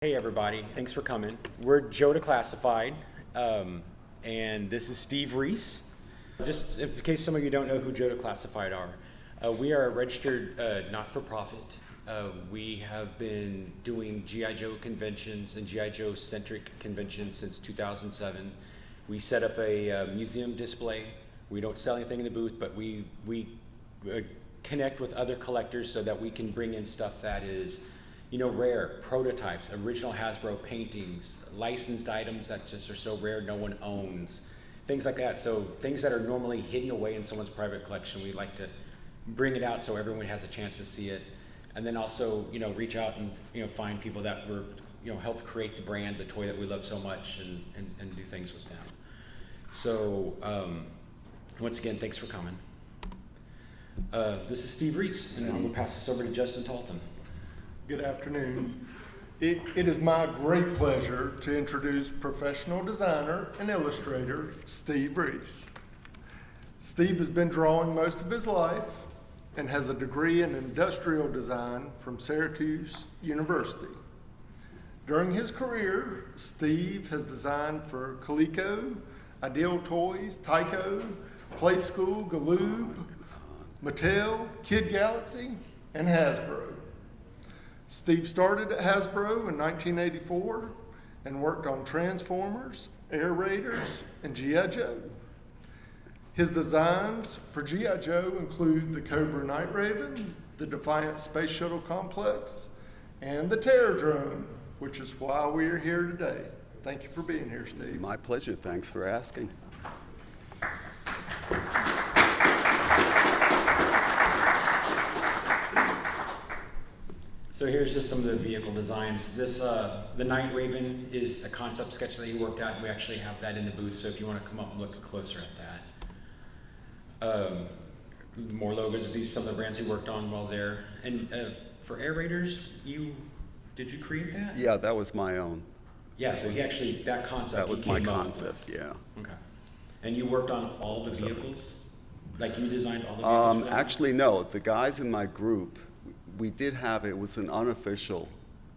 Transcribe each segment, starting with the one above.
Hey everybody, thanks for coming. We're Joe Declassified, and this is Steve Reiss. Just in case some of you don't know who Joe Declassified are, we are a registered not-for-profit. We have been doing G.I.Joe conventions and G.I.Joe centric conventions since 2007. We set up a museum display. We don't sell anything in the booth, but we connect with other collectors so that we can bring in stuff that is rare, prototypes, original Hasbro paintings, licensed items that just are so rare no one owns, things like that. So things that are normally hidden away in someone's private collection, we like to bring it out so everyone has a chance to see it. And then also, reach out and find people that were, helped create the brand, the toy that we love so much, and do things with them. So once again, thanks for coming. This is Steve Reiss, and I'm gonna pass this over to Justin Talton. Good afternoon. It is my great pleasure to introduce professional designer and illustrator Steve Reiss. Steve has been drawing most of his life and has a degree in industrial design from Syracuse University. During his career, Steve has designed for Coleco, Ideal Toys, Tyco, Play School, Galoob, Mattel, Kid Galaxy, and Hasbro. Steve started at Hasbro in 1984 and worked on Transformers, Air Raiders, and G.I.Joe. His designs for G.I.Joe include the Cobra Night Raven, the Defiant Space Shuttle Complex, and the Terrordrome, which is why we are here today. Thank you for being here, Steve. My pleasure. Thanks for asking. So here's just some of the vehicle designs. This, the Night Raven is a concept sketch that he worked out, and we actually have that in the booth, so if you want to come up and look closer at that. More logos of these, some of the brands he worked on while there. And for Air Raiders, did you create that? Yeah, that was my own. Yeah, so he actually, that concept That was my concept, yeah. Okay. And you worked on all the vehicles? Like you designed all the vehicles? Actually, no. The guys in my group, we did have, it was an unofficial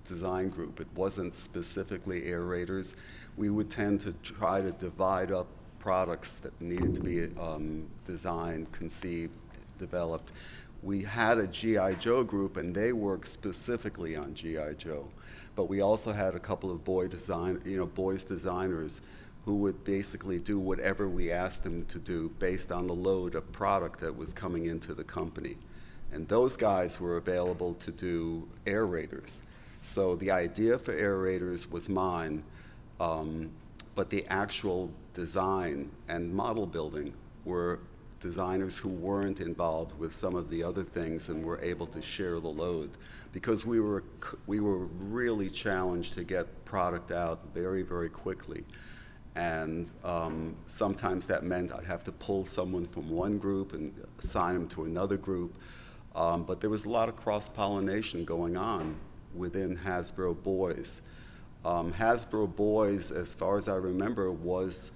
design group. It wasn't specifically Air Raiders. We would tend to try to divide up products that needed to be designed, conceived, developed. We had a G.I. Joe group, and they worked specifically on G.I. Joe. But we also had a couple of boys designers who would basically do whatever we asked them to do based on the load of product that was coming into the company. And those guys were available to do Air Raiders. So the idea for Air Raiders was mine, but the actual design and model building were designers who weren't involved with some of the other things and were able to share the load. Because we were really challenged to get product out very, very quickly. And sometimes that meant I'd have to pull someone from one group and assign them to another group. But there was a lot of cross-pollination going on within Hasbro Boys. Hasbro Boys, as far as I remember, was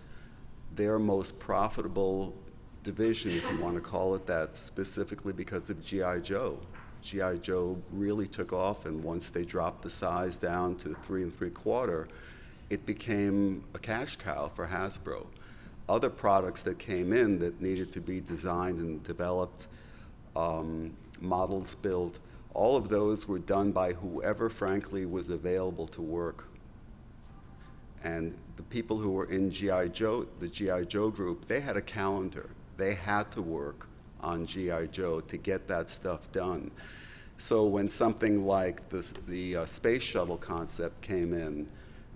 their most profitable division, if you want to call it that, specifically because of G.I. Joe. G.I. Joe really took off, and once they dropped the size down to 3 3/4, it became a cash cow for Hasbro. Other products that came in that needed to be designed and developed, models built, all of those were done by whoever, frankly, was available to work. And the people who were in G.I. Joe, the G.I. Joe group, they had a calendar. They had to work on G.I. Joe to get that stuff done. So when something like the space shuttle concept came in,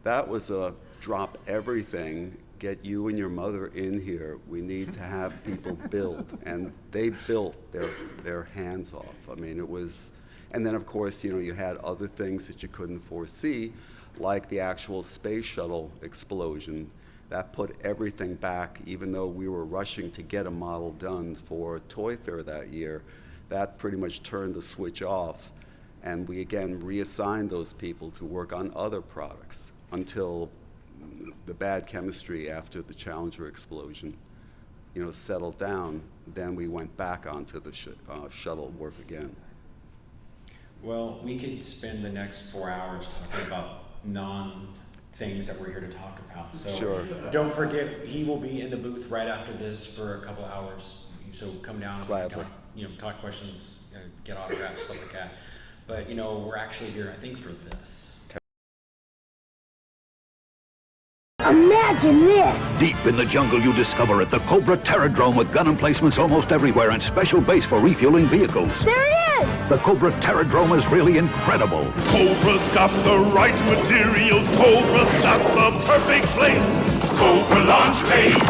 that was a drop everything, get you and your mother in here. We need to have people build. And they built their hands off. I mean, it was, and then of course, you had other things that you couldn't foresee, like the actual space shuttle explosion. That put everything back, even though we were rushing to get a model done for Toy Fair that year. That pretty much turned the switch off. And we again reassigned those people to work on other products until the bad chemistry after the Challenger explosion, settled down. Then we went back onto the shuttle work again. Well, we could spend the next 4 hours talking about non-things that we're here to talk about. So Sure. don't forget, he will be in the booth right after this for a couple hours. So come down and Gladly. talk questions, get autographs, stuff like that. But we're actually here, I think, for this. Imagine this! Deep in the jungle, you discover it, the Cobra Terrordrome with gun emplacements almost everywhere and special base for refueling vehicles. There he is! The Cobra Terrordrome is really incredible. Cobra's got the right materials. Cobra's got the perfect place. Cobra launch base.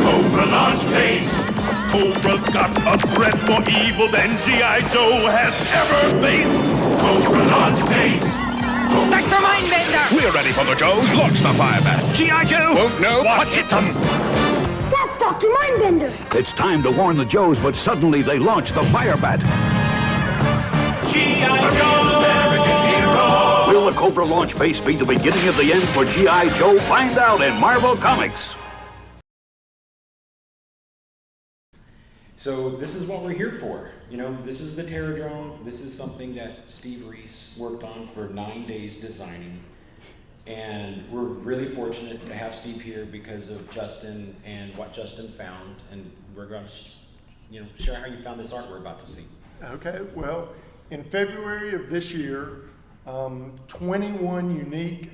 Cobra launch base. Cobra's got a threat more evil than G.I. Joe has ever faced. Cobra launch base. Dr. Mindbender! We're ready for the Joes. Launch the Firebat. G.I. Joe! Won't know what hit them. That's Dr. Mindbender! It's time to warn the Joes, but suddenly they launch the Firebat. G.I. Joe! American hero! Will the Cobra launch base be the beginning of the end for G.I. Joe? Find out in Marvel Comics. So this is what we're here for. This is the Terrordrome. This is something that Steve Reiss worked on for 9 days designing. And we're really fortunate to have Steve here because of Justin and what Justin found. And we're going to share how you found this art we're about to see. Okay, well, in February of this year, 21 unique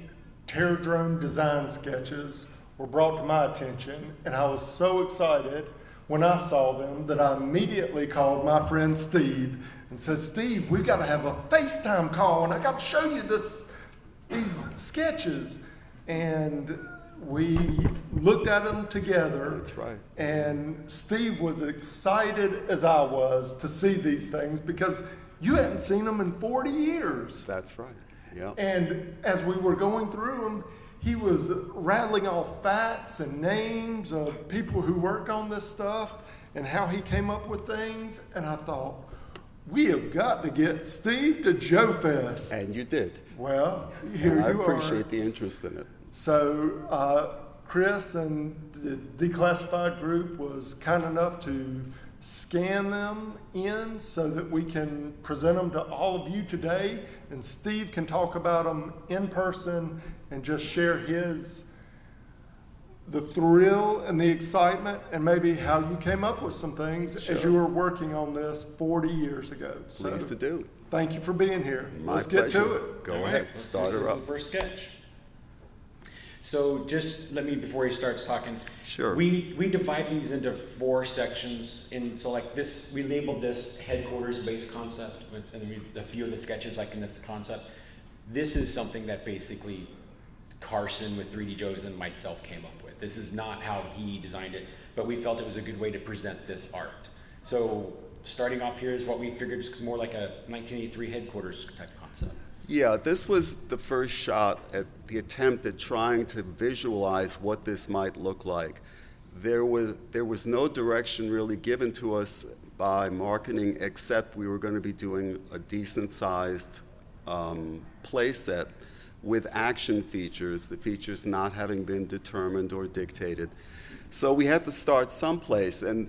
Terrordrome design sketches were brought to my attention, and I was so excited when I saw them that I immediately called my friend Steve and said, Steve, we got to have a FaceTime call, and I got to show you these sketches. And we looked at them together. That's right. And Steve was excited as I was to see these things because you hadn't seen them in 40 years. That's right. Yeah. And as we were going through them, he was rattling off facts and names of people who worked on this stuff and how he came up with things. And I thought, we have got to get Steve to JoeFest. And you did. Well, here And I you appreciate are. the interest in it. So Chris and the Declassified group was kind enough to scan them in so that we can present them to all of you today, and Steve can talk about them in person and just share the thrill and the excitement and maybe how you came up with some things as you were working on this 40 years ago. So Pleased to do. thank you for being here. My Let's pleasure. get to it. Go All ahead. right, Start this her is up. the first sketch. So just let me, before he starts talking. Sure. We divide these into 4 sections. And so like this, we labeled this headquarters based concept, and a few of the sketches like in this concept. This is something that basically Carson with 3D Joes and myself came up with. This is not how he designed it, but we felt it was a good way to present this art. So starting off here is what we figured is more like a 1983 headquarters type concept. Yeah, this was the first shot at the attempt at trying to visualize what this might look like. There was no direction really given to us by marketing except we were going to be doing a decent sized play set with action features, the features not having been determined or dictated. So we had to start someplace, and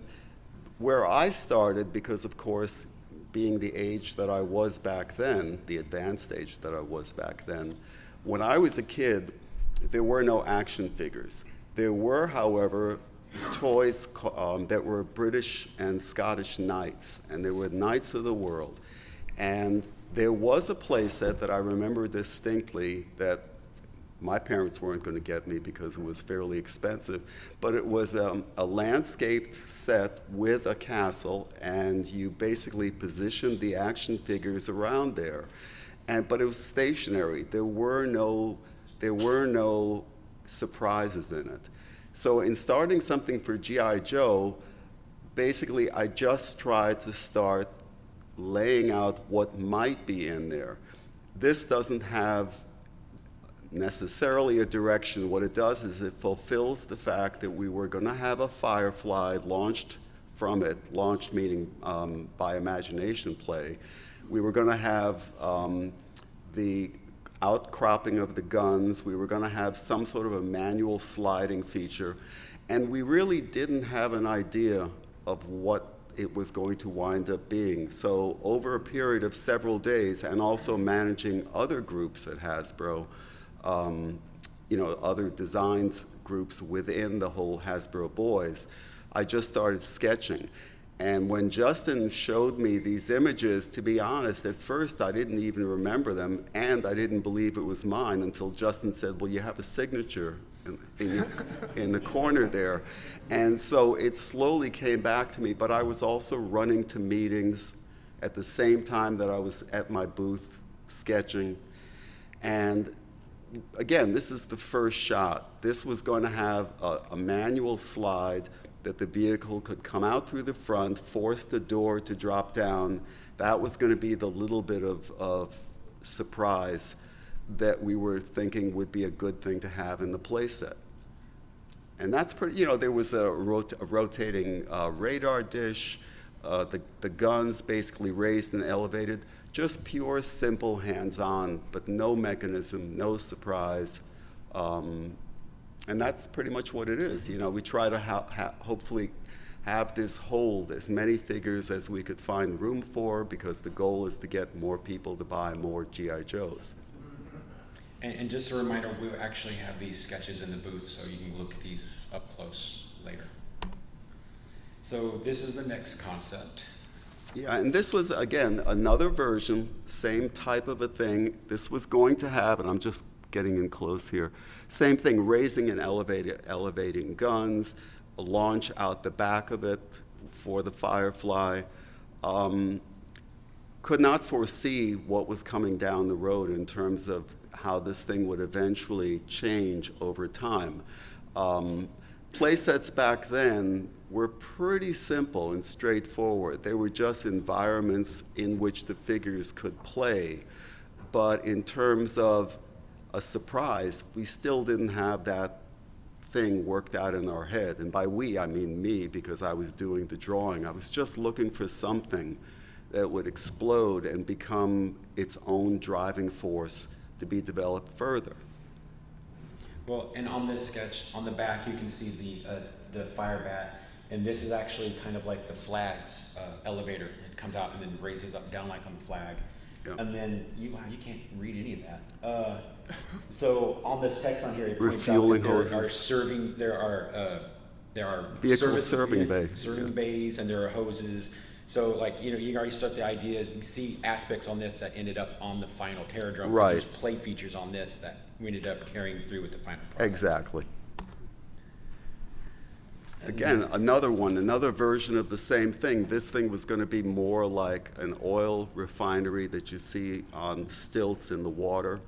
where I started, because of course, being the age that I was back then, the advanced age that I was back then, when I was a kid, there were no action figures. There were, however, toys that were British and Scottish knights, and they were knights of the world. And there was a play set that I remember distinctly that my parents weren't going to get me because it was fairly expensive, but it was a landscaped set with a castle, and you basically positioned the action figures around there. But it was stationary. There were no surprises in it. So in starting something for G.I. Joe, basically I just tried to start laying out what might be in there. This doesn't have necessarily a direction. What it does is it fulfills the fact that we were going to have a Firefly launched from it, launched meaning by imagination play. We were going to have the outcropping of the guns. We were going to have some sort of a manual sliding feature. And we really didn't have an idea of what it was going to wind up being. So over a period of several days, and also managing other groups at Hasbro, other designs groups within the whole Hasbro Boys, I just started sketching. And when Justin showed me these images, to be honest, at first I didn't even remember them, and I didn't believe it was mine until Justin said, well, you have a signature in the corner there. And so it slowly came back to me, but I was also running to meetings at the same time that I was at my booth sketching. And again, this is the first shot. This was going to have a manual slide that the vehicle could come out through the front, force the door to drop down. That was going to be the little bit of surprise that we were thinking would be a good thing to have in the playset. And that's pretty, there was a rotating radar dish, the guns basically raised and elevated, just pure, simple, hands-on, but no mechanism, no surprise. And that's pretty much what it is. We try to hopefully have this hold as many figures as we could find room for, because the goal is to get more people to buy more G.I. Joes. And just a reminder, we actually have these sketches in the booth, so you can look at these up close later. So this is the next concept. Yeah, and this was, again, another version, same type of a thing. This was going to have, and I'm just getting in close here, same thing, raising and elevating guns, a launch out the back of it for the Firefly. Could not foresee what was coming down the road in terms of how this thing would eventually change over time. Playsets back then were pretty simple and straightforward. They were just environments in which the figures could play. But in terms of a surprise, we still didn't have that thing worked out in our head. And by we, I mean me, because I was doing the drawing. I was just looking for something that would explode and become its own driving force to be developed further. Well, and on this sketch, on the back, you can see the fire bat, and this is actually kind of like the flag's elevator. It comes out and then raises up down like on the flag. Yeah. And then you can't read any of that. So on this text on here, it points out Refueling that there are hoses. there are Vehicle service serving bay. serving bays, and there are hoses. So you can already start the idea. You can see aspects on this that ended up on the final Terrordrome. Right. There's play features on this that we ended up carrying through with the final product. Exactly. Again, another version of the same thing. This thing was going to be more like an oil refinery that you see on stilts in the water.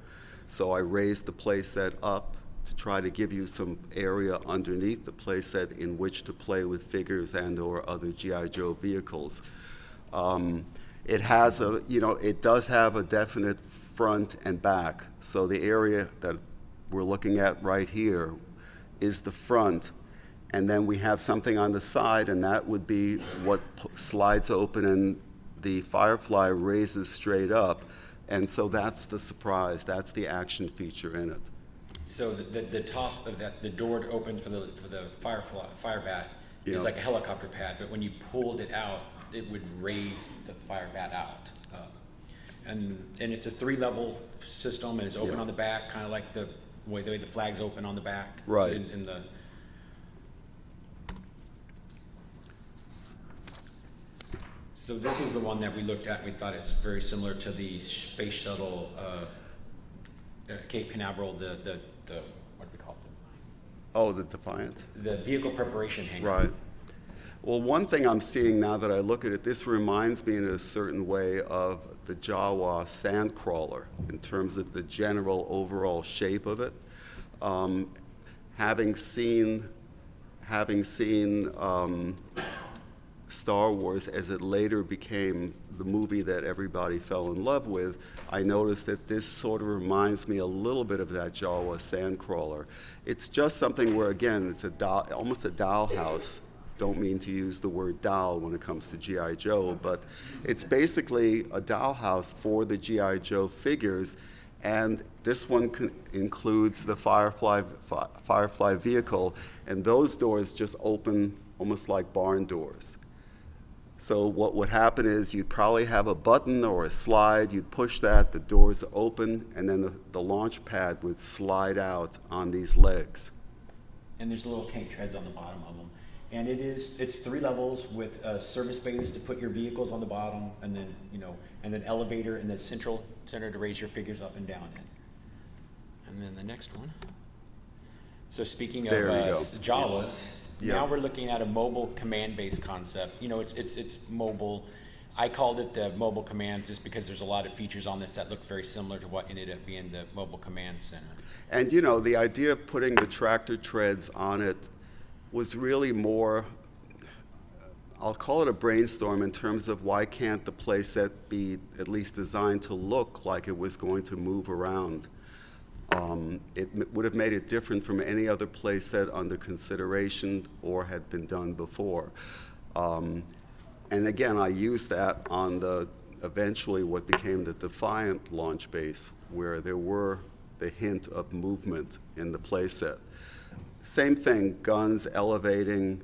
So I raised the playset up to try to give you some area underneath the playset in which to play with figures and or other G.I. Joe vehicles. It has it does have a definite front and back. So the area that we're looking at right here is the front. And then we have something on the side, and that would be what slides open and the Firefly raises straight up. And so that's the surprise. That's the action feature in it. So the top of that, the door to open for the fire bat Yeah. is like a helicopter pad, but when you pulled it out, it would raise the fire bat out. And it's a 3-level system, and it's open Yeah. on the back, kind of like the way the flag's open on the back. Right. In the So this is the one that we looked at. We thought it's very similar to the space shuttle Cape Canaveral, the what do we call it? Oh, the Defiant. The vehicle preparation hangar. Right. Well, one thing I'm seeing now that I look at it, this reminds me in a certain way of the Jawa Sandcrawler in terms of the general overall shape of it. Having seen Star Wars as it later became the movie that everybody fell in love with, I noticed that this sort of reminds me a little bit of that Jawa Sandcrawler. It's just something where, again, it's almost a dollhouse. Don't mean to use the word doll when it comes to G.I. Joe, but it's basically a dollhouse for the G.I. Joe figures, and this one includes the Firefly vehicle, and those doors just open almost like barn doors. So what would happen is you'd probably have a button or a slide, you'd push that, the doors open, and then the launch pad would slide out on these legs. And there's little tank treads on the bottom of them. And it's 3 levels with service bays to put your vehicles on the bottom, and then, and then elevator and then center to raise your figures up and down in. And then the next one. So speaking of Jawas, now we're looking at a mobile command-based concept. It's mobile. I called it the mobile command just because there's a lot of features on this that look very similar to what ended up being the mobile command center. And the idea of putting the tractor treads on it was really more, I'll call it a brainstorm in terms of why can't the playset be at least designed to look like it was going to move around. It would have made it different from any other playset under consideration or had been done before. And again, I used that on eventually what became the Defiant launch base, where there were the hint of movement in the playset. Same thing, guns elevating,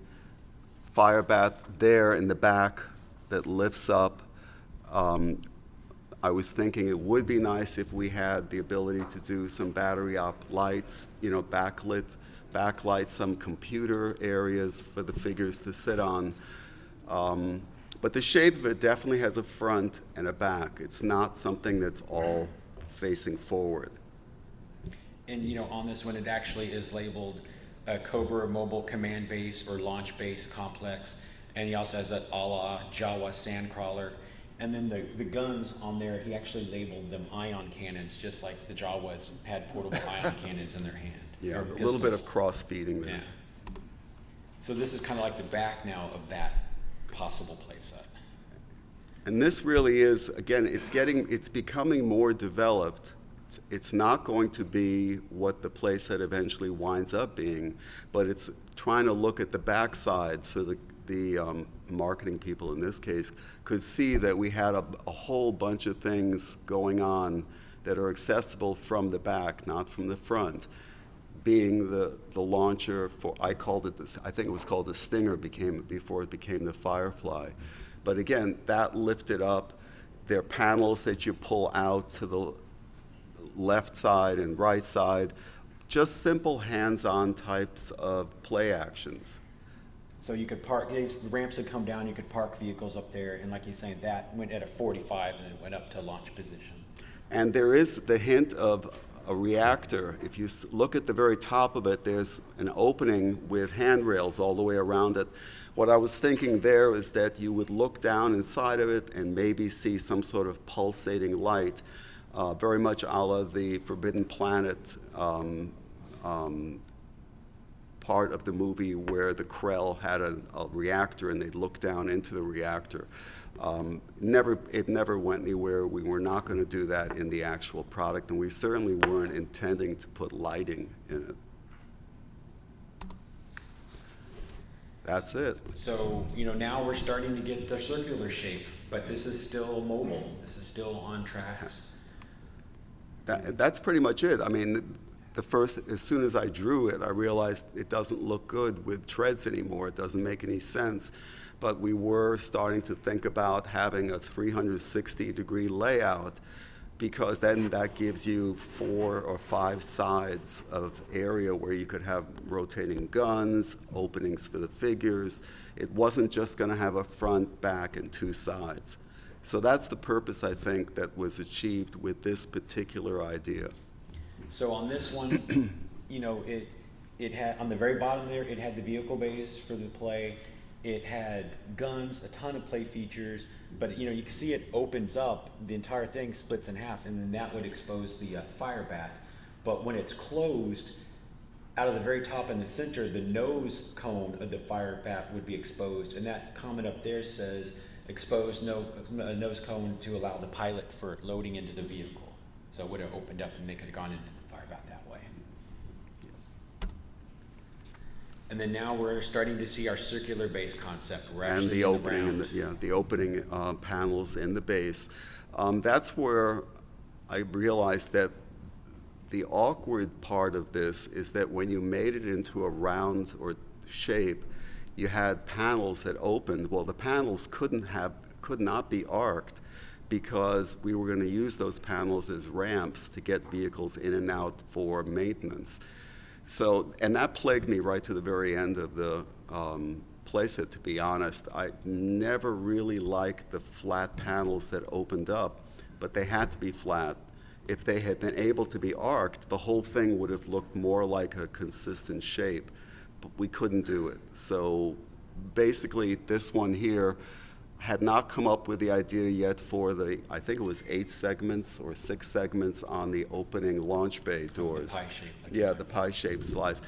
fire bat there in the back that lifts up. I was thinking it would be nice if we had the ability to do some battery op lights, backlight some computer areas for the figures to sit on. But the shape of it definitely has a front and a back. It's not something that's all facing forward. And on this one, it actually is labeled Cobra Mobile Command Base or Launch Base Complex. And he also has that a la Jawa Sandcrawler. And then the guns on there, he actually labeled them ion cannons, just like the Jawas had portable ion cannons in their hand. Yeah, a little bit of cross-feeding there. Yeah. So this is kind of like the back now of that possible playset. And this really is, again, it's becoming more developed. It's not going to be what the playset eventually winds up being, but it's trying to look at the backside so the marketing people in this case could see that we had a whole bunch of things going on that are accessible from the back, not from the front. Being the launcher for, I think it was called the Stinger before it became the Firefly. But again, that lifted up. There are panels that you pull out to the left side and right side, just simple hands-on types of play actions. So you could park, these ramps would come down, you could park vehicles up there, and like he's saying, that went at a 45 and then went up to launch position. And there is the hint of a reactor. If you look at the very top of it, there's an opening with handrails all the way around it. What I was thinking there is that you would look down inside of it and maybe see some sort of pulsating light, very much a la the Forbidden Planet part of the movie where the Krell had a reactor and they'd look down into the reactor. It never went anywhere. We were not going to do that in the actual product, and we certainly weren't intending to put lighting in it. That's it. So, now we're starting to get the circular shape, but this is still mobile. This is still on tracks. That's pretty much it. I mean, as soon as I drew it, I realized it doesn't look good with treads anymore. It doesn't make any sense. But we were starting to think about having a 360-degree layout, because then that gives you 4 or 5 sides of area where you could have rotating guns, openings for the figures. It wasn't just going to have a front, back, and 2 sides. So that's the purpose, I think, that was achieved with this particular idea. So on this one, it had, on the very bottom there, it had the vehicle bays for the play. It had guns, a ton of play features, but you can see it opens up, the entire thing splits in half, and then that would expose the fire bat. But when it's closed, out of the very top in the center, the nose cone of the fire bat would be exposed, and that comment up there says, expose nose cone to allow the pilot for loading into the vehicle. So it would have opened up and they could have gone into the fire bat that way. And then now we're starting to see our circular base concept. We're actually and the opening, the opening panels in the base. That's where I realized that the awkward part of this is that when you made it into a round or shape, you had panels that opened. Well, the panels could not be arced because we were going to use those panels as ramps to get vehicles in and out for maintenance. So, and that plagued me right to the very end of the playset, to be honest. I never really liked the flat panels that opened up, but they had to be flat. If they had been able to be arced, the whole thing would have looked more like a consistent shape, but we couldn't do it. So basically, this one here had not come up with the idea yet for the, I think it was 8 segments or 6 segments on the opening launch bay doors. The pie shape. Yeah, the pie-shaped slides.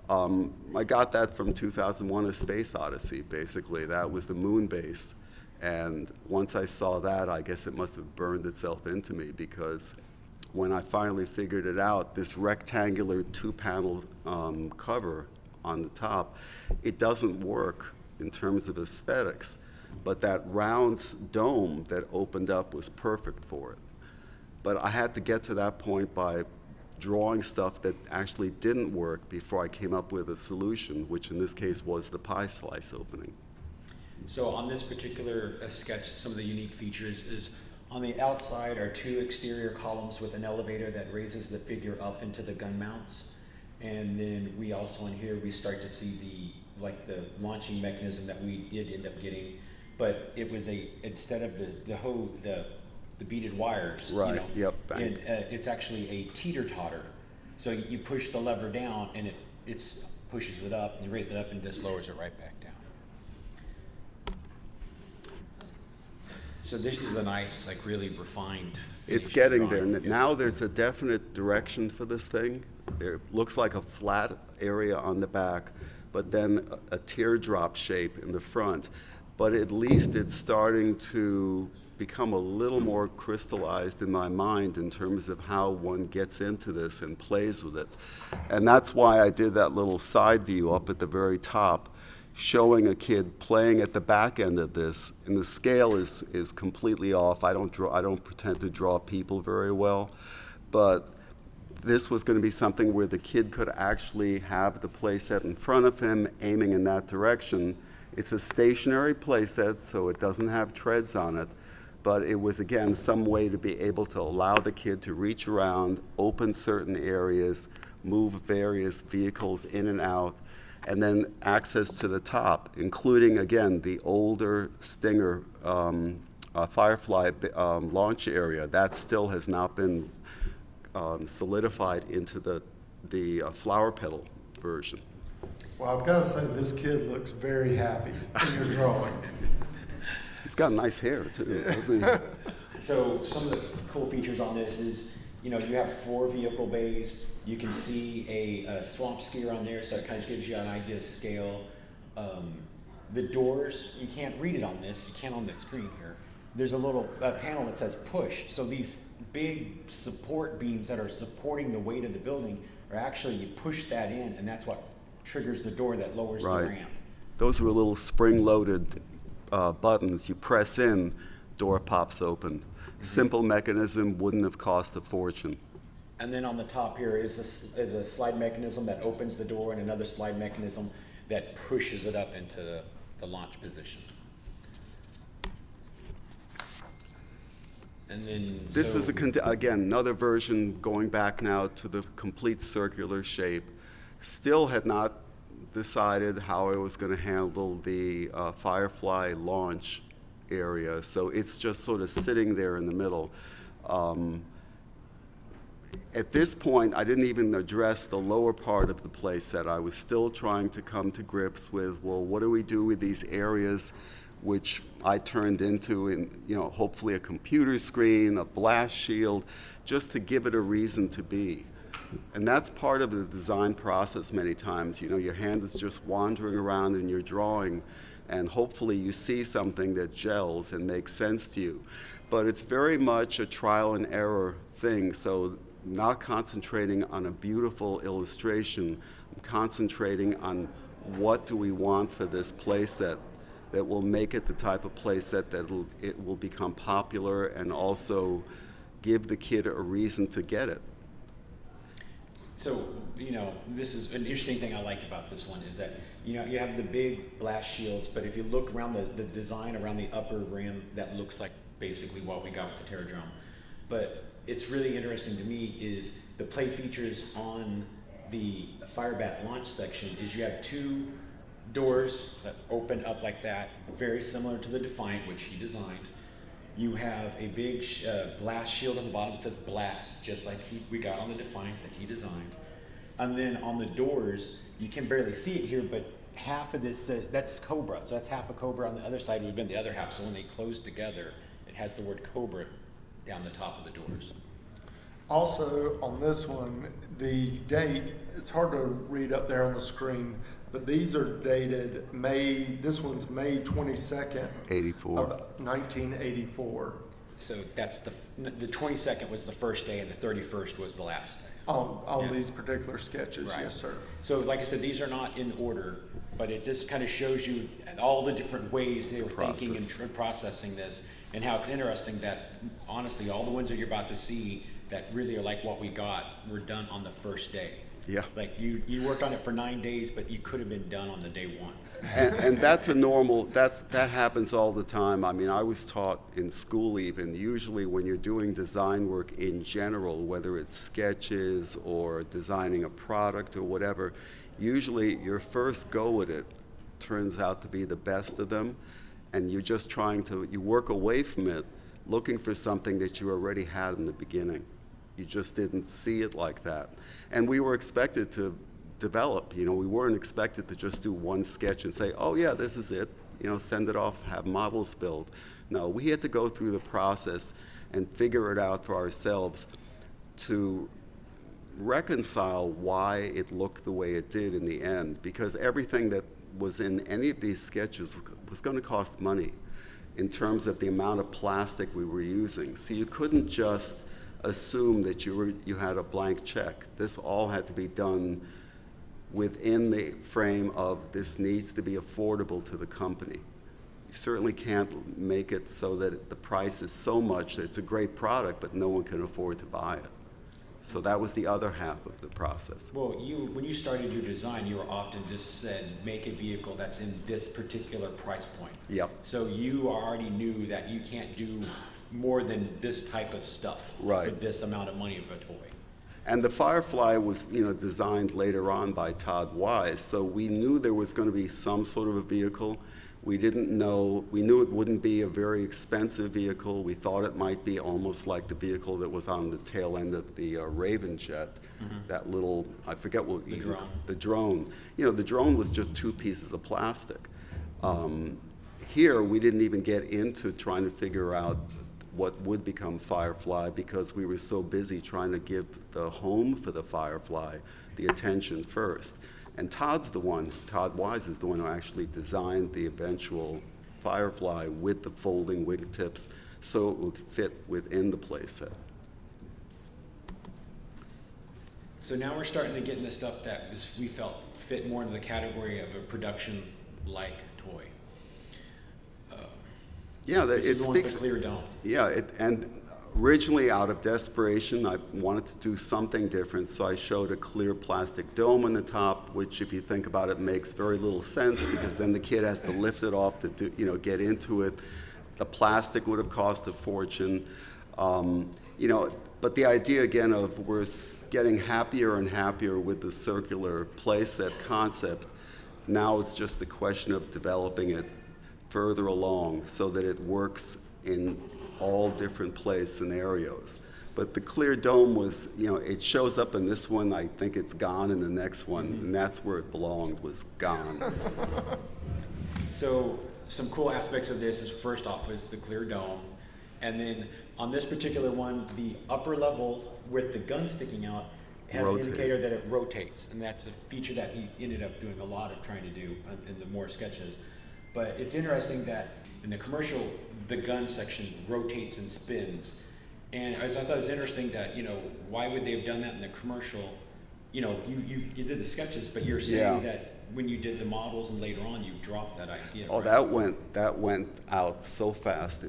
I got that from 2001: A Space Odyssey, basically. That was the moon base. And once I saw that, I guess it must have burned itself into me, because when I finally figured it out, this rectangular 2-panel cover on the top, it doesn't work in terms of aesthetics. But that round dome that opened up was perfect for it. But I had to get to that point by drawing stuff that actually didn't work before I came up with a solution, which in this case was the pie slice opening. So on this particular sketch, some of the unique features is on the outside are 2 exterior columns with an elevator that raises the figure up into the gun mounts. And then we also in here, we start to see the launching mechanism that we did end up getting. But it was instead of the beaded wires, Right, you know, yep. it's actually a teeter-totter. So you push the lever down and it pushes it up, and you raise it up and just lowers it right back down. So this is a nice, like, really refined It's finished getting there. drawing. Now there's a definite direction for this thing. There looks like a flat area on the back, but then a teardrop shape in the front. But at least it's starting to become a little more crystallized in my mind in terms of how one gets into this and plays with it. And that's why I did that little side view up at the very top, showing a kid playing at the back end of this. And the scale is completely off. I don't pretend to draw people very well, but this was going to be something where the kid could actually have the play set in front of him, aiming in that direction. It's a stationary play set, so it doesn't have treads on it, but it was, again, some way to be able to allow the kid to reach around, open certain areas, move various vehicles in and out, and then access to the top, including, again, the older Stinger Firefly launch area. That still has not been solidified into the flower petal version. Well, I've got to say, this kid looks very happy in your drawing. He's got nice hair, too, doesn't he? So some of the cool features on this is, you know, you have 4 vehicle bays. You can see a swamp skier on there, so it kind of gives you an idea of scale. The doors, you can't read it on this. You can on the screen here. There's a little panel that says push. So these big support beams that are supporting the weight of the building are actually, you push that in, and that's what triggers the door that lowers the ramp. Those were little spring-loaded buttons. You press in, door pops open. Mm-hmm. Simple mechanism, wouldn't have cost a fortune. And then on the top here is a slide mechanism that opens the door, and another slide mechanism that pushes it up into the launch position. And then This is, again, another version going back now to the complete circular shape. Still had not decided how I was going to handle the Firefly launch area, so it's just sort of sitting there in the middle. At this point, I didn't even address the lower part of the play set. I was still trying to come to grips with, well, what do we do with these areas which I turned into, hopefully a computer screen, a blast shield, just to give it a reason to be. And that's part of the design process many times. Your hand is just wandering around in your drawing, and hopefully you see something that gels and makes sense to you. But it's very much a trial and error thing, so not concentrating on a beautiful illustration, I'm concentrating on what do we want for this playset that will make it the type of playset that it will become popular and also give the kid a reason to get it. So, this is an interesting thing I liked about this one is that, you have the big blast shields, but if you look around the design around the upper rim, that looks like basically what we got with the Terrordrome. But it's really interesting to me is the play features on the Firebat launch section is you have two doors that open up like that, very similar to the Defiant, which he designed. You have a big blast shield on the bottom that says blast, just like we got on the Defiant that he designed. And then on the doors, you can barely see it here, but half of this, that's Cobra. So that's half a Cobra. On the other side would have been the other half. So when they close together, it has the word Cobra down the top of the doors. Also, on this one, the date, it's hard to read up there on the screen, but these are dated this one's May 22nd 84. of 1984 So that's the 22nd was the first day and the 31st was the last day. on Yeah. these particular sketches. Right. Yes, sir. So like I said, these are not in order, but it just kind of shows you all the different ways they were thinking and processing this, and how it's interesting that honestly all the ones that you're about to see that really are like what we got were done on the first day. Yeah. Like you worked on it for 9 days, but you could have been done on the day one. And that's that happens all the time. I mean, I was taught in school even, usually when you're doing design work in general, whether it's sketches or designing a product or whatever, usually your first go at it turns out to be the best of them, and you're just you work away from it looking for something that you already had in the beginning. You just didn't see it like that. And we were expected to develop, we weren't expected to just do one sketch and say, oh yeah, this is it, send it off, have models built. No, we had to go through the process and figure it out for ourselves to reconcile why it looked the way it did in the end, because everything that was in any of these sketches was going to cost money in terms of the amount of plastic we were using. So you couldn't just assume that you had a blank check. This all had to be done within the frame of this needs to be affordable to the company. You certainly can't make it so that the price is so much that it's a great product, but no one can afford to buy it. So that was the other half of the process. Well, when you started your design, you were often just said, make a vehicle that's in this particular price point. Yep. So you already knew that you can't do more than this type of stuff Right. for this amount of money of a toy. And the Firefly was, designed later on by Todd Wise, so we knew there was going to be some sort of a vehicle. We knew it wouldn't be a very expensive vehicle. We thought it might be almost like the vehicle that was on the tail end of the Raven jet, that little, I forget what. The drone. The drone. The drone was just two pieces of plastic. Here, we didn't even get into trying to figure out what would become Firefly because we were so busy trying to give the home for the Firefly the attention first. And Todd Wise is the one who actually designed the eventual Firefly with the folding wingtips so it would fit within the playset. So now we're starting to get into stuff that we felt fit more into the category of a production-like toy. Yeah, This it is the one with speaks. the clear dome. Yeah, and originally out of desperation, I wanted to do something different, so I showed a clear plastic dome on the top, which, if you think about it, makes very little sense because then the kid has to lift it off to get into it. The plastic would have cost a fortune, But the idea again of we're getting happier and happier with the circular playset concept. Now it's just the question of developing it further along so that it works in all different play scenarios. But the clear dome was, it shows up in this one, I think it's gone in the next one, and that's where it belonged, was gone. So some cool aspects of this is first off is the clear dome. And then on this particular one, the upper level with the gun sticking out has Rotate. the indicator that it rotates. And that's a feature that he ended up doing a lot of trying to do in the more sketches. But it's interesting that in the commercial, the gun section rotates and spins. And as I thought it was interesting that, why would they have done that in the commercial? you know, you did the sketches, but you're saying that when you did the models and later on you dropped that idea. Oh, right? that went out so fast.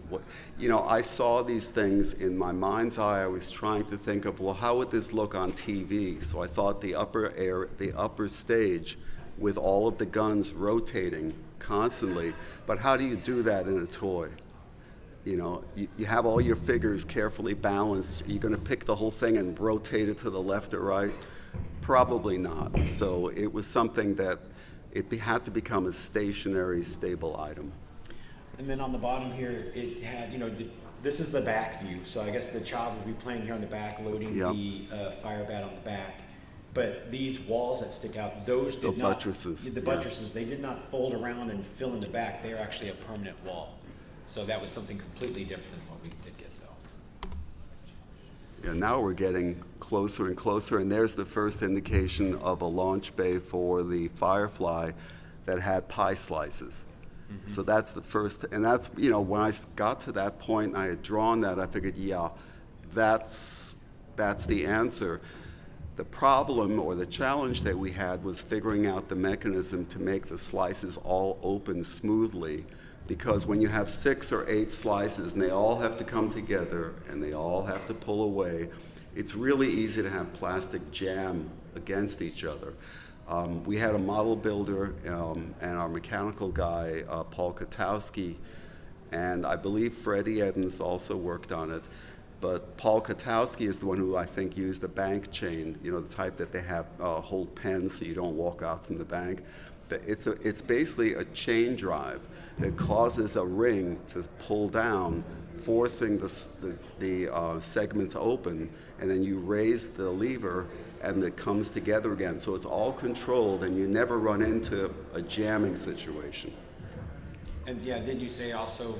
You know, I saw these things in my mind's eye. I was trying to think of, well, how would this look on TV? So I thought the upper stage with all of the guns rotating constantly, but how do you do that in a toy? You know, you have all your figures carefully balanced. You're going to pick the whole thing and rotate it to the left or right? Probably not. So it was something that had to become a stationary, stable item. And then on the bottom here, it had, you know, this is the back view. So I guess the child would be playing here on the back, loading the fire bat on the back. But these walls that stick out, those did not. Buttresses. The buttresses, they did not fold around and fill in the back. They are actually a permanent wall. So that was something completely different than what we did get, though. Yeah, now we're getting closer and closer, and there's the first indication of a launch bay for the Firefly that had pie slices. Mm-hmm. So that's the first, and that's, you know, when I got to that point and I had drawn that, I figured, yeah, that's the answer. The problem or the challenge that we had was figuring out the mechanism to make the slices all open smoothly, because when you have 6 or 8 slices and they all have to come together and they all have to pull away, it's really easy to have plastic jam against each other. We had a model builder and our mechanical guy, Paul Katowski, and I believe Freddie Edens also worked on it. But Paul Katowski is the one who I think used the bank chain, you know, the type that they have hold pens so you don't walk out from the bank. But it's basically a chain drive that causes a ring to pull down, forcing the segments open, and then you raise the lever and it comes together again. So it's all controlled and you never run into a jamming situation. And yeah, didn't you say also,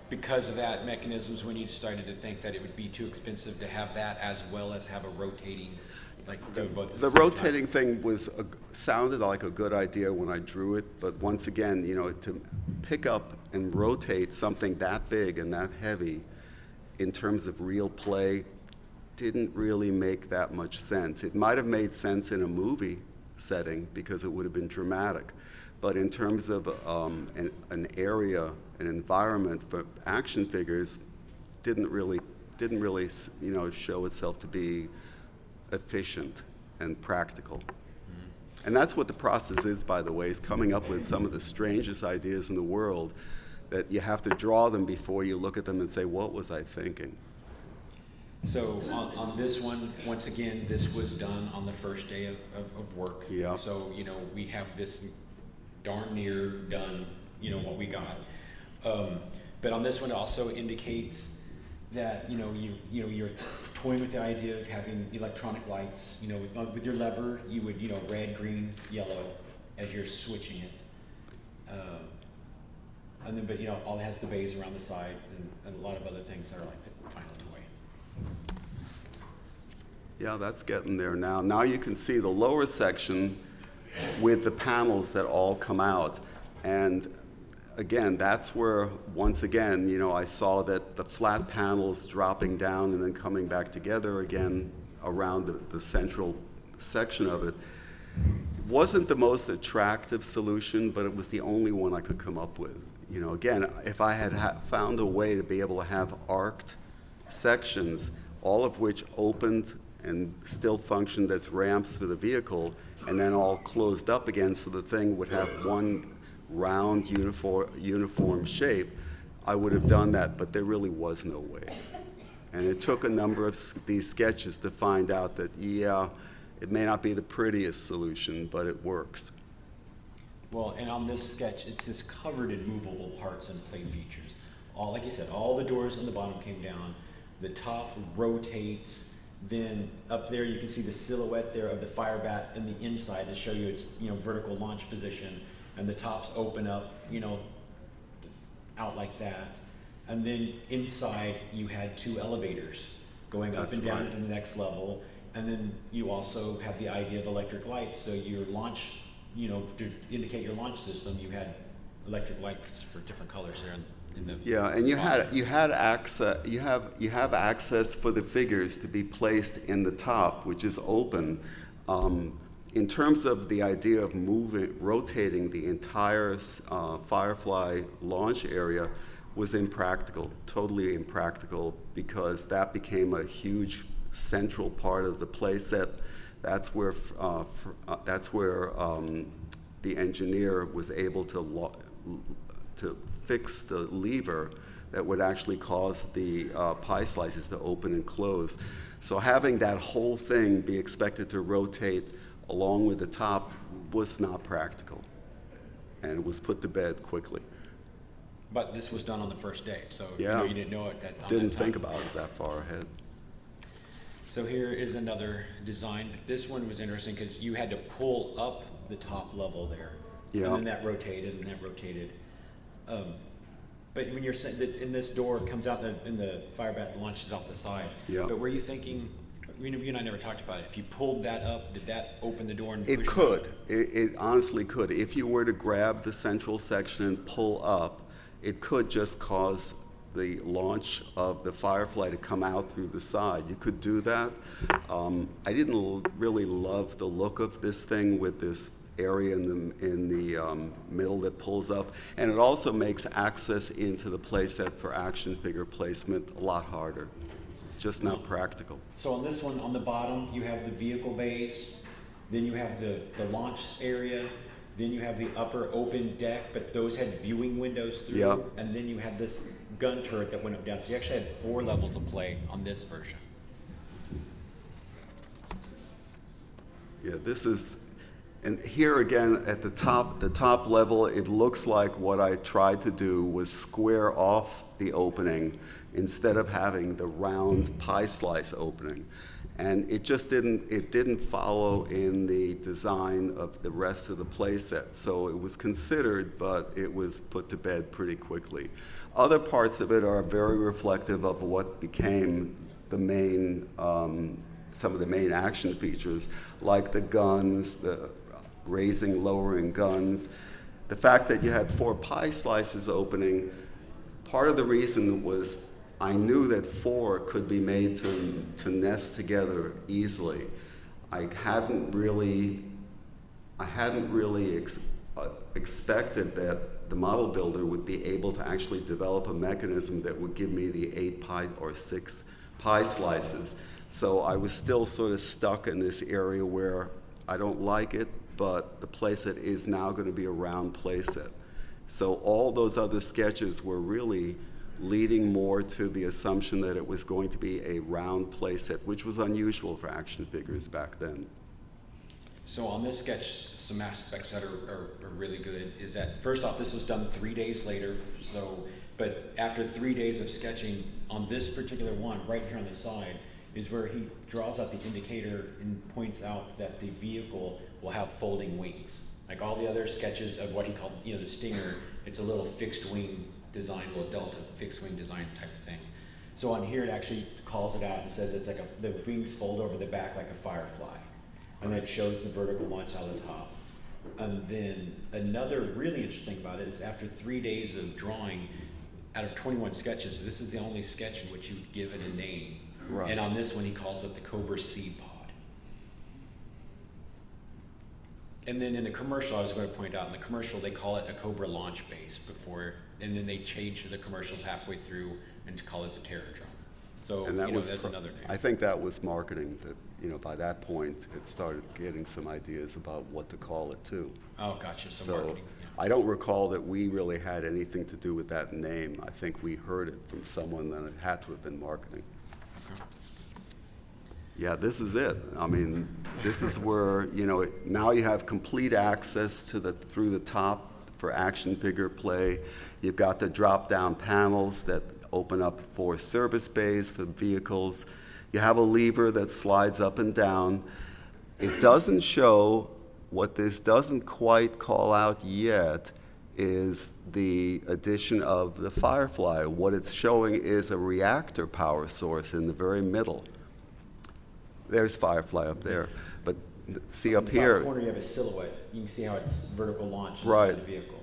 because of that mechanism was when you started to think that it would be too expensive to have that as well as have a rotating, like do both at the The same rotating time? thing sounded like a good idea when I drew it, but once again, you know, to pick up and rotate something that big and that heavy in terms of real play didn't really make that much sense. It might have made sense in a movie setting because it would have been dramatic, but in terms of an area, an environment for action figures, didn't really, you know, show itself to be efficient and practical. Mm-hmm. And that's what the process is, by the way, is coming up with some of the strangest ideas in the world that you have to draw them before you look at them and say, what was I thinking? So on this one, once again, this was done on the first day of work. Yeah. So, you know, we have this darn near done, you know, what we got. But on this one, it also indicates that, you know, you're toying with the idea of having electronic lights. You know, with your lever, you would, you know, red, green, yellow as you're switching it. And then, but, you know, all has the bays around the side and a lot of other things that are like the final toy. Yeah, that's getting there now. Now you can see the lower section with the panels that all come out. And again, that's where, once again, you know, I saw that the flat panels dropping down and then coming back together again around the central section of it. It wasn't the most attractive solution, but it was the only one I could come up with. You know, again, if I had found a way to be able to have arced sections, all of which opened and still functioned as ramps for the vehicle, and then all closed up again so the thing would have one round uniform shape, I would have done that, but there really was no way. And it took a number of these sketches to find out that, yeah, it may not be the prettiest solution, but it works. Well, and on this sketch, it's just covered in movable parts and play features. All, like you said, all the doors on the bottom came down. The top rotates. Then up there, you can see the silhouette there of the fire bat in the inside to show you its, you know, vertical launch position. And the tops open up, you know, out like that. And then inside, you had 2 elevators going up and down to the next level. And then you also have the idea of electric lights. So your launch, you know, to indicate your launch system, you had electric lights for different colors there. Yeah, and you have access for the figures to be placed in the top, which is open. In terms of the idea of rotating the entire Firefly launch area was impractical, totally impractical, because that became a huge central part of the playset. That's where the engineer was able to fix the lever that would actually cause the pie slices to open and close. So having that whole thing be expected to rotate along with the top was not practical, and it was put to bed quickly. But this was done on the first day, so Yeah. you didn't know it on Didn't that time. think about it that far ahead. So here is another design. This one was interesting because you had to pull up the top level there. Yeah. And then that rotated and that rotated. But when you're saying that in this door comes out and the fire bat launches off the side. Yeah. But were you thinking, you and I never talked about it, if you pulled that up, did that open the door and push It could. It honestly could. If you were to grab the central section and pull up, it could just cause the launch of the Firefly to come out through the side. You could do that. I didn't really love the look of this thing with this area in the middle that pulls up, and it also makes access into the playset for action figure placement a lot harder. Just not practical. So on this one, on the bottom, you have the vehicle bays, then you have the launch area, then you have the upper open deck, but those had viewing windows through, Yeah. and then you had this gun turret that went up down. So you actually had 4 levels of play on this version. Yeah, this is, and here again at the top level, it looks like what I tried to do was square off the opening instead of having the round pie slice opening. And it just didn't follow in the design of the rest of the playset. So it was considered, but it was put to bed pretty quickly. Other parts of it are very reflective of what became the main, some of the main action features, like the guns, the raising, lowering guns. The fact that you had 4 pie slices opening, part of the reason was I knew that 4 could be made to nest together easily. I hadn't really expected that the model builder would be able to actually develop a mechanism that would give me the 8 pie or 6 pie slices. So I was still sort of stuck in this area where I don't like it, but the playset is now going to be a round playset. So all those other sketches were really leading more to the assumption that it was going to be a round playset, which was unusual for action figures back then. So on this sketch, some aspects that are really good is that, first off, this was done 3 days later. But after 3 days of sketching on this particular one, right here on the side, is where he draws out the indicator and points out that the vehicle will have folding wings. Like all the other sketches of what he called, the Stinger, it's a little fixed wing design, little delta fixed wing design type of thing. So on here, it actually calls it out and says it's like the wings fold over the back like a Firefly. And then it shows the vertical launch out of the top. And then another really interesting thing about it is after 3 days of drawing, out of 21 sketches, this is the only sketch in which you give it a name. Right. And on this one, he calls it the Cobra Seed Pod. And then in the commercial, I was going to point out, in the commercial, they call it a Cobra Launch Base before, and then they change the commercials halfway through and to call it the Terrordrome. So, And that was there's another name. I think that was marketing that, by that point, it started getting some ideas about what to call it too. Oh, gotcha. So So marketing. Yeah. I don't recall that we really had anything to do with that name. I think we heard it from someone, and it had to have been marketing. Okay. Yeah, this is it. I mean, this is where, now you have complete access to through the top for action figure play. You've got the drop-down panels that open up for service bays for vehicles. You have a lever that slides up and down. It doesn't show, what this doesn't quite call out yet is the addition of the Firefly. What it's showing is a reactor power source in the very middle. There's Firefly up there, but see up In the here. top corner, you have a silhouette. You can see how it's vertical launch inside Right. the vehicle.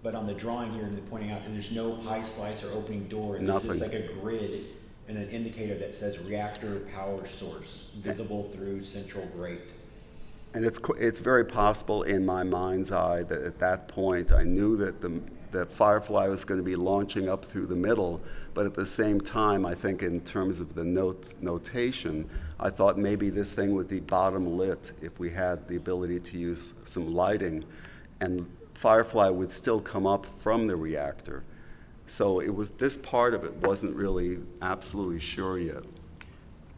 But on the drawing here, they're pointing out, and there's no pie slice or opening door. And Nothing. This is like a grid and an indicator that says reactor power source, visible through central grate. And it's very possible in my mind's eye that at that point I knew that that Firefly was going to be launching up through the middle, but at the same time, I think in terms of the notation, I thought maybe this thing would be bottom lit if we had the ability to use some lighting, and Firefly would still come up from the reactor. So this part of it wasn't really absolutely sure yet.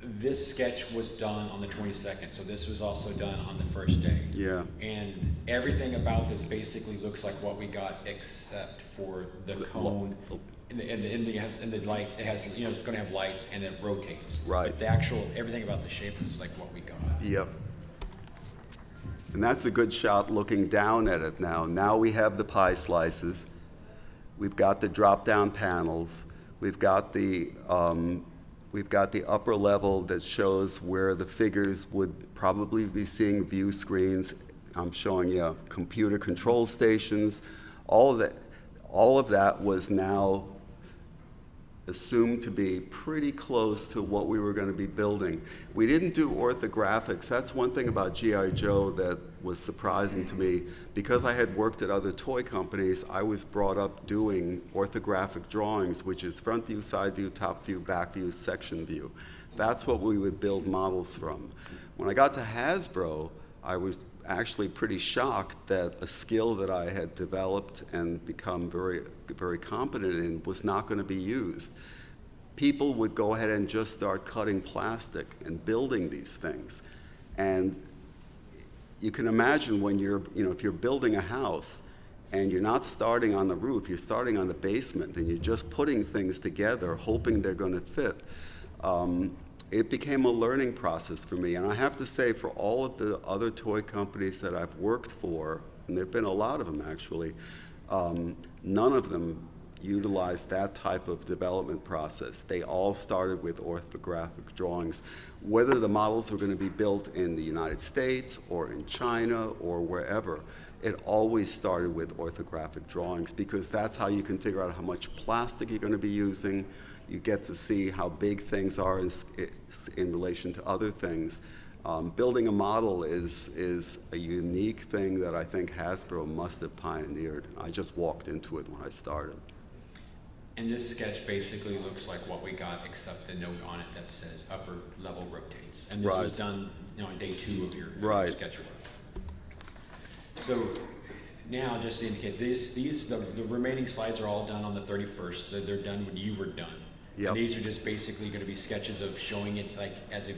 This sketch was done on the 22nd, so this was also done on the first day. Yeah. And everything about this basically looks like what we got, except for the cone and the light. It has, it's going to have lights and it rotates. Right. But everything about the shape is like what we got. Yep. And that's a good shot looking down at it now. Now we have the pie slices. We've got the drop-down panels. We've got the upper level that shows where the figures would probably be seeing view screens. I'm showing you computer control stations. All of that was now assumed to be pretty close to what we were going to be building. We didn't do orthographics. That's one thing about G.I. Joe that was surprising to me. Because I had worked at other toy companies, I was brought up doing orthographic drawings, which is front view, side view, top view, back view, section view. That's what we would build models from. When I got to Hasbro, I was actually pretty shocked that a skill that I had developed and become very, very competent in was not going to be used. People would go ahead and just start cutting plastic and building these things. And you can imagine when if you're building a house and you're not starting on the roof, you're starting on the basement and you're just putting things together, hoping they're going to fit. It became a learning process for me. And I have to say, for all of the other toy companies that I've worked for, and there have been a lot of them actually, none of them utilized that type of development process. They all started with orthographic drawings. Whether the models were going to be built in the United States or in China or wherever, it always started with orthographic drawings because that's how you can figure out how much plastic you're going to be using. You get to see how big things are in relation to other things. Building a model is a unique thing that I think Hasbro must have pioneered. I just walked into it when I started. And this sketch basically looks like what we got, except the note on it that says upper level rotates. And this was done on day 2 of your sketch work. So now, just to indicate, the remaining slides are all done on the 31st. They're done when you were done. Yep. And these are just basically going to be sketches of showing it like as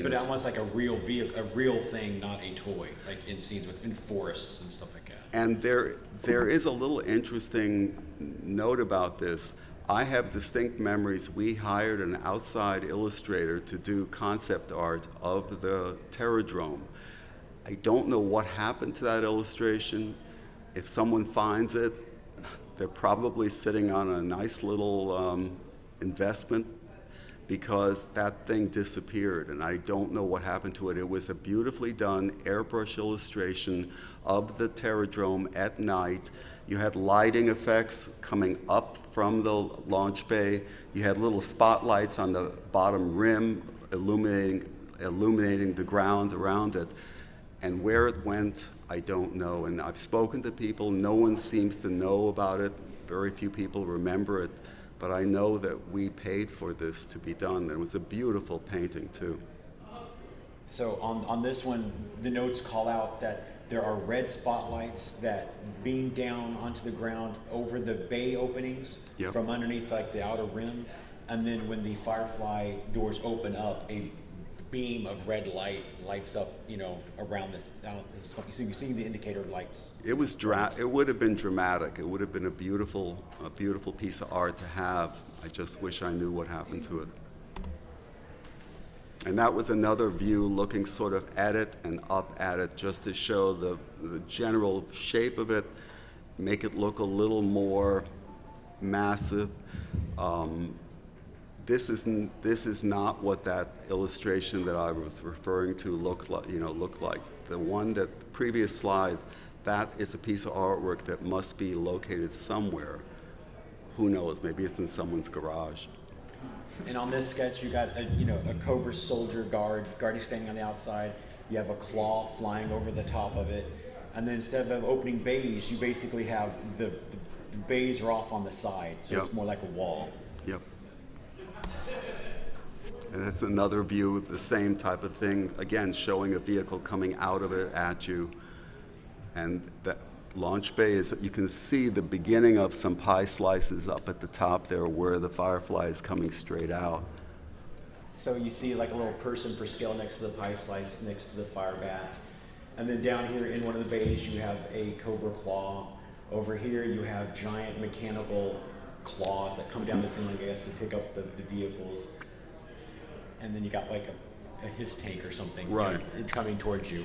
but almost like a real vehicle, a real thing, not a toy, like in scenes in forests and stuff like that. And there is a little interesting note about this. I have distinct memories. We hired an outside illustrator to do concept art of the Terrordrome. I don't know what happened to that illustration. If someone finds it, they're probably sitting on a nice little investment because that thing disappeared, and I don't know what happened to it. It was a beautifully done airbrush illustration of the Terrordrome at night. You had lighting effects coming up from the launch bay. You had little spotlights on the bottom rim illuminating the ground around it. And where it went, I don't know. And I've spoken to people. No one seems to know about it. Very few people remember it. But I know that we paid for this to be done. It was a beautiful painting, too. So on this one, the notes call out that there are red spotlights that beam down onto the ground over the bay openings from underneath like the outer rim. And then when the Firefly doors open up, a beam of red light lights up, around this. So you see the indicator lights. It would have been dramatic. It would have been a beautiful piece of art to have. I just wish I knew what happened to it. And that was another view looking sort of at it and up at it just to show the general shape of it, make it look a little more massive. This is not what that illustration that I was referring to looked like. The one the previous slide, that is a piece of artwork that must be located somewhere. Who knows? Maybe it's in someone's garage. And on this sketch, you got a Cobra soldier guard standing on the outside. you have a claw flying over the top of it, and then instead of opening bays, you basically have the bays are off on the side, so it's more like a wall. Yep. And it's another view of the same type of thing, again, showing a vehicle coming out of it at you. And that launch bay is, you can see the beginning of some pie slices up at the top there where the Firefly is coming straight out. So you see like a little person for scale next to the pie slice, next to the fire bat. And then down here in one of the bays, you have a cobra claw. Over here, you have giant mechanical claws that come down the ceiling, I guess, to pick up the vehicles. And then you got like a his tank or something, right, coming towards you.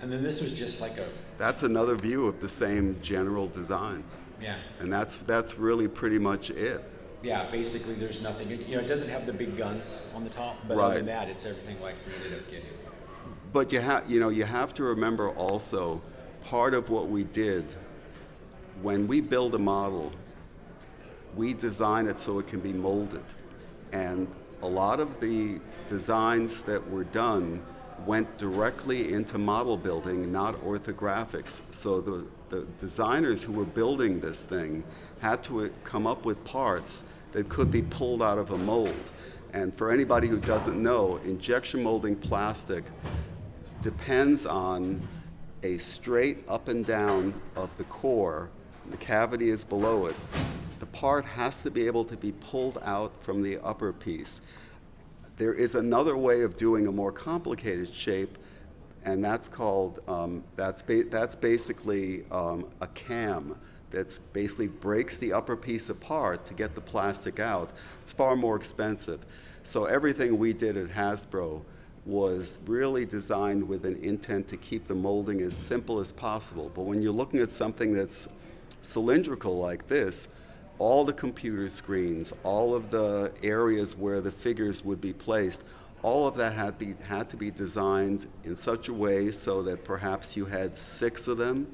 And then this was just like That's another view of the same general design. Yeah. And that's really pretty much it. Yeah, basically there's nothing, it doesn't have the big guns on the top, but Right. other than that, it's everything like we ended up getting. But you have to remember also, part of what we did, when we build a model, we design it so it can be molded. And a lot of the designs that were done went directly into model building, not orthographics. So the designers who were building this thing had to come up with parts that could be pulled out of a mold. And for anybody who doesn't know, injection molding plastic depends on a straight up and down of the core. The cavity is below it. The part has to be able to be pulled out from the upper piece. There is another way of doing a more complicated shape, and that's called, that's basically a cam that basically breaks the upper piece apart to get the plastic out. It's far more expensive. So everything we did at Hasbro was really designed with an intent to keep the molding as simple as possible. But when you're looking at something that's cylindrical like this, all the computer screens, all of the areas where the figures would be placed, all of that had to be designed in such a way so that perhaps you had 6 of them,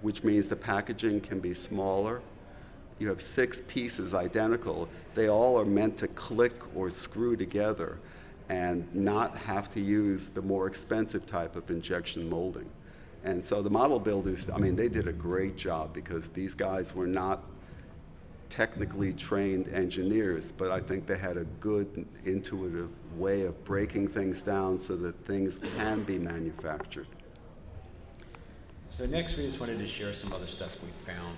which means the packaging can be smaller. You have 6 pieces identical. They all are meant to click or screw together and not have to use the more expensive type of injection molding. And so the model builders, they did a great job because these guys were not technically trained engineers, but I think they had a good intuitive way of breaking things down so that things can be manufactured. So next we just wanted to share some other stuff we found.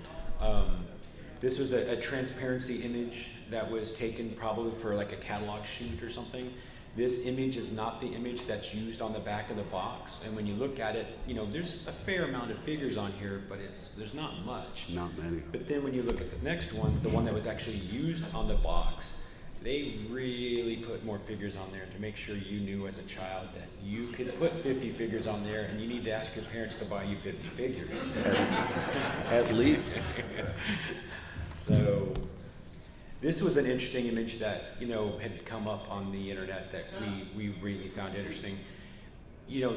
This was a transparency image that was taken probably for like a catalog shoot or something. This image is not the image that's used on the back of the box, and when you look at it, there's a fair amount of figures on here, but there's not much. Not many. But then when you look at the next one, the one that was actually used on the box, they really put more figures on there to make sure you knew as a child that you could put 50 figures on there, and you need to ask your parents to buy you 50 figures. At least. So this was an interesting image that had come up on the internet that we really found interesting.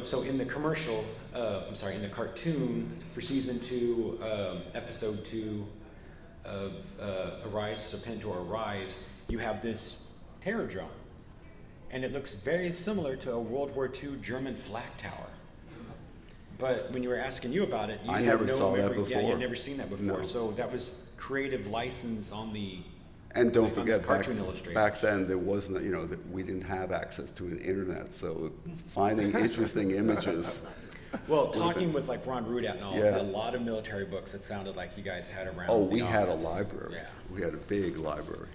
So in the commercial, in the cartoon for season 2, episode 2 of Arise, Serpentor Arise, you have this Terrordrome, and it looks very similar to a World War II German flak tower. But when you were asking you about it, you I had never no saw that memory. Yeah, before. you'd never seen that before. No. So that was creative license on the And don't on the forget, cartoon illustrators. back then there wasn't, that we didn't have access to an internet, so finding interesting images. Well, talking with like Ron Rudat and all, Yeah. a lot of military books, it sounded like you guys had around. Oh, the we had a office. library. Yeah. We had a big library.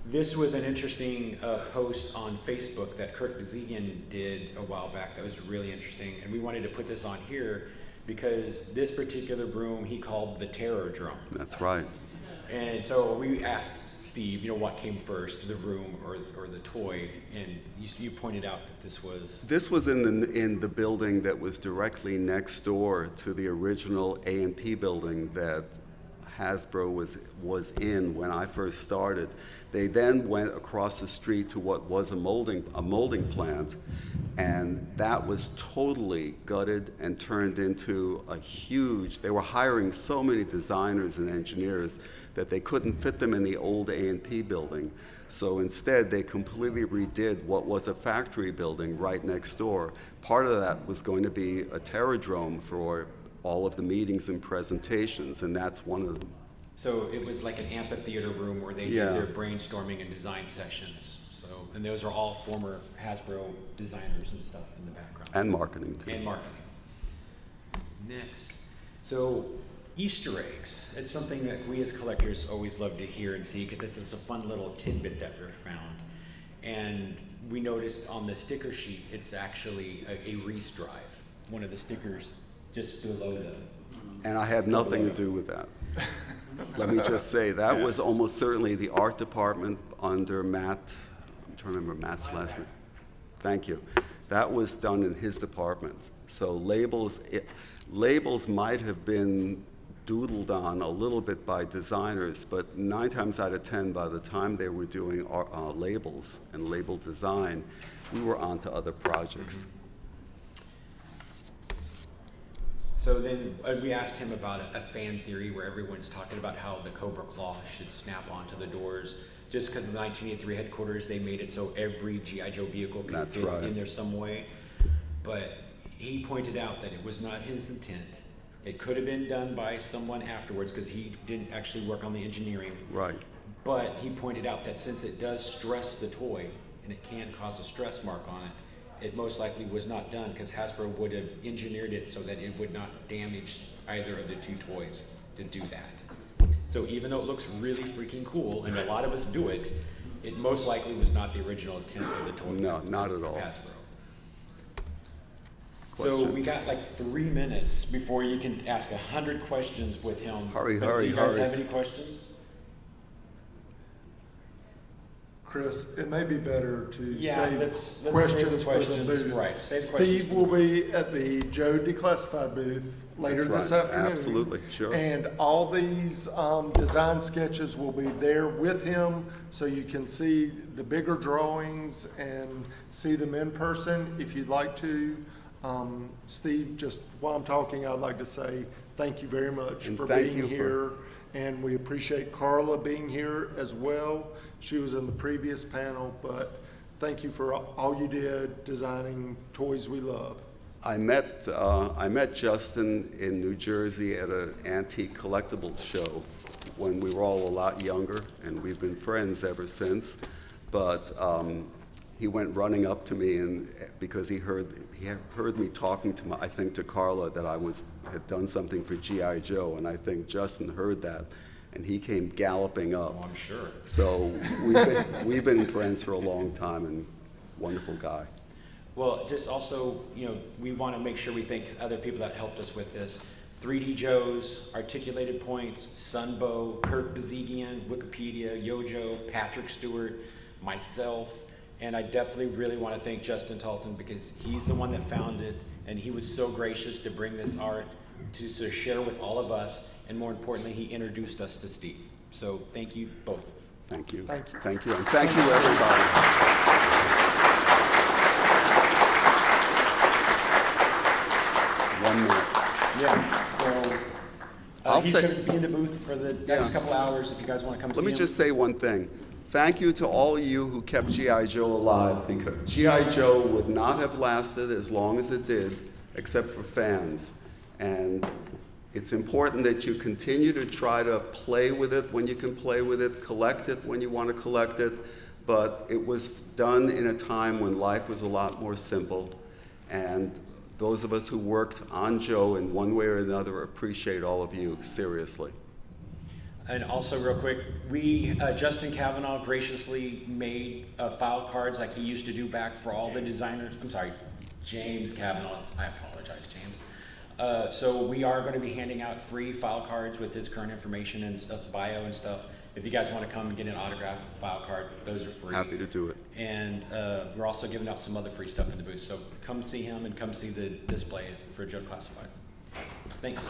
This was an interesting post on Facebook that Kurt Bazzigan did a while back that was really interesting, and we wanted to put this on here because this particular broom he called the Terrordrome. That's right. And so we asked Steve, what came first, the room or the toy, and you pointed out that this was... This was in the building that was directly next door to the original A&P building that Hasbro was in when I first started. They then went across the street to what was a molding plant, and that was totally gutted and turned into a huge. They were hiring so many designers and engineers that they couldn't fit them in the old A&P building. So instead, they completely redid what was a factory building right next door. Part of that was going to be a Terrordrome for all of the meetings and presentations, and that's one of them. So it was like an amphitheater room where they did their brainstorming and design sessions. So, and those are all former Hasbro designers and stuff in the background. And marketing, too. And marketing. Next. So Easter eggs. It's something that we as collectors always love to hear and see because it's a fun little tidbit that we found. And we noticed on the sticker sheet, it's actually a Reese drive. One of the stickers just below the... And I had nothing to do with that. Let me just say, that was almost certainly the art department under Matt. I'm trying to remember Matt's last name. Thank you. That was done in his department. So labels might have been doodled on a little bit by designers, but 9 times out of 10, by the time they were doing labels and label design, we were on to other projects. So then we asked him about a fan theory where everyone's talking about how the Cobra Claw should snap onto the doors. Just because of the 1983 headquarters, they made it so every G.I. Joe vehicle could fit in there some way. But he pointed out that it was not his intent. It could have been done by someone afterwards because he didn't actually work on the engineering. Right. But he pointed out that since it does stress the toy and it can cause a stress mark on it, it most likely was not done because Hasbro would have engineered it so that it would not damage either of the two toys to do that. So even though it looks really freaking cool, and a lot of us do it, it most likely was not the original intent of the toy. No, not at all. Hasbro. So we got like 3 minutes before you can ask 100 questions with him. Hurry, But hurry, do you guys hurry. have any questions? Chris, it may be better to Yeah, save let's save the questions for the questions. booth. Right, save the Steve questions will for be at the Joe Declassified booth later That's this right. afternoon. Absolutely, sure. And all these design sketches will be there with him, so you can see the bigger drawings and see them in person if you'd like to. Steve, just while I'm talking, I'd like to say thank you very much And for thank being you here. And we appreciate Carla being here as well. She was in the previous panel, but thank you for all you did designing toys we love. I met Justin in New Jersey at an antique collectibles show when we were all a lot younger, and we've been friends ever since. But he went running up to me, and because he had heard me talking to Carla that I had done something for G.I. Joe, and I think Justin heard that, and he came galloping up. Oh, I'm sure. So we've been friends for a long time, and wonderful guy. Well, just also, we want to make sure we thank other people that helped us with this. 3D Joes, Articulated Points, Sunbow, Kirk Bazigian, Wikipedia, Yojo, Patrick Stewart, myself, and I definitely really want to thank Justin Talton because he's the one that found it, and he was so gracious to bring this art to share with all of us, and more importantly, he introduced us to Steve. So thank you both. Thank you. Thank you. Thank you, and thank you, everybody. One minute. Yeah, so I'll he's say- going to be in the booth for the next Yeah. couple hours if you guys want to come see Let him. me just say one thing. Thank you to all of you who kept G.I. Joe alive, because G.I. Joe would not have lasted as long as it did, except for fans. And it's important that you continue to try to play with it when you can play with it, collect it when you want to collect it. But it was done in a time when life was a lot more simple. And those of us who worked on Joe in one way or another appreciate all of you, seriously. And also, real quick, Justin Kavanaugh graciously made file cards like he used to do back for all the designers. I'm sorry, James Kavanaugh. I apologize, James. So we are going to be handing out free file cards with his current information and stuff, bio and stuff. If you guys want to come and get an autographed file card, those are free. Happy to do it. And we're also giving out some other free stuff in the booth. So come see him and come see the display for Joe Declassified. Thanks.